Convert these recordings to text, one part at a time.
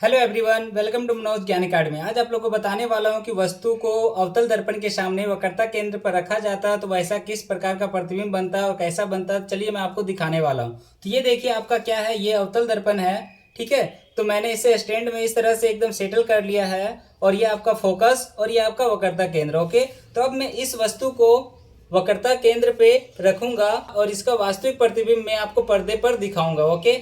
Hello everyone, welcome to Manoj Gyan अकादमी। आज आप लोग को बताने वाला हूं कि वस्तु को अवतल दर्पण के सामने वक्रता केंद्र पर रखा जाता है तो वैसा किस प्रकार का प्रतिबिंब बनता है और कैसा बनता है। चलिए मैं आपको दिखाने वाला हूं। तो ये देखिए आपका क्या है, ये अवतल दर्पण है। ठीक है, तो मैंने इसे स्टैंड में इस तरह से एकदम सेटल कर लिया है और ये आपका फोकस और ये आपका वक्रता केंद्र। ओके, तो अब मैं इस वस्तु को वक्रता केंद्र पे रखूंगा और इसका वास्तविक प्रतिबिंब मैं आपको पर्दे पर दिखाऊंगा। ओके,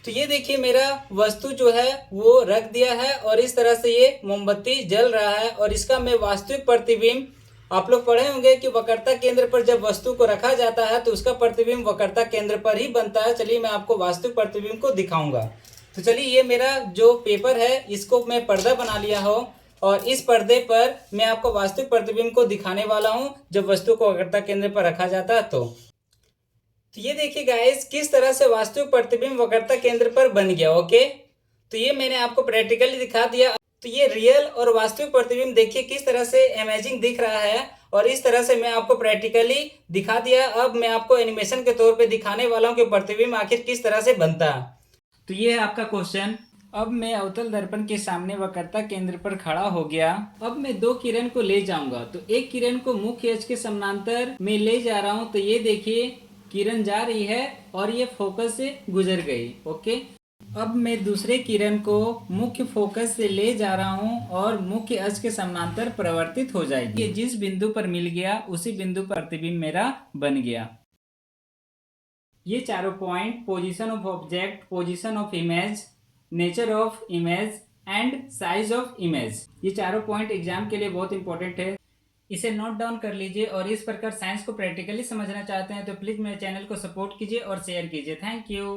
तो ये देखिए मेरा वस्तु जो है वो रख दिया है और इस तरह से ये मोमबत्ती जल रहा है और इसका मैं वास्तविक प्रतिबिंब, आप लोग पढ़े होंगे कि वक्रता केंद्र पर जब वस्तु को रखा जाता है तो उसका प्रतिबिंब वक्रता केंद्र पर ही बनता है। चलिए मैं आपको वास्तविक प्रतिबिंब को दिखाऊंगा। तो चलिए, ये मेरा जो पेपर है इसको मैं पर्दा बना लिया हूँ और इस पर्दे पर मैं आपको वास्तविक प्रतिबिंब को दिखाने वाला हूँ जब वस्तु को वक्रता केंद्र पर रखा जाता है। तो ये देखिए गाइस, किस तरह से वास्तविक प्रतिबिंब वक्रता केंद्र पर बन गया। ओके, तो ये मैंने आपको प्रैक्टिकली दिखा दिया। तो ये रियल और वास्तविक प्रतिबिंब देखिए किस तरह से अमेजिंग दिख रहा है और इस तरह से मैं आपको प्रैक्टिकली दिखा दिया। अब मैं आपको एनिमेशन के तौर पे दिखाने वाला हूँ कि प्रतिबिंब आखिर किस तरह से बनता है। तो ये है आपका क्वेश्चन। अब मैं अवतल दर्पण के सामने वक्रता केंद्र पर खड़ा हो गया। अब मैं दो किरण को ले जाऊंगा, तो एक किरण को मुख्य अक्ष के समानांतर में ले जा रहा हूं। तो ये देखिए किरण जा रही है और ये फोकस से गुजर गई। ओके, अब मैं दूसरे किरण को मुख्य फोकस से ले जा रहा हूं और मुख्य अक्ष के समानांतर परिवर्तित हो जाएगी। ये जिस बिंदु पर मिल गया उसी बिंदु पर प्रतिबिंब मेरा बन गया। ये चारों point, position of object, position of image, nature of image and size of image, ये चारों पॉइंट एग्जाम के लिए बहुत इंपॉर्टेंट है। इसे नोट डाउन कर लीजिए और इस प्रकार साइंस को प्रैक्टिकली समझना चाहते हैं तो प्लीज मेरे चैनल को सपोर्ट कीजिए और शेयर कीजिए। Thank you.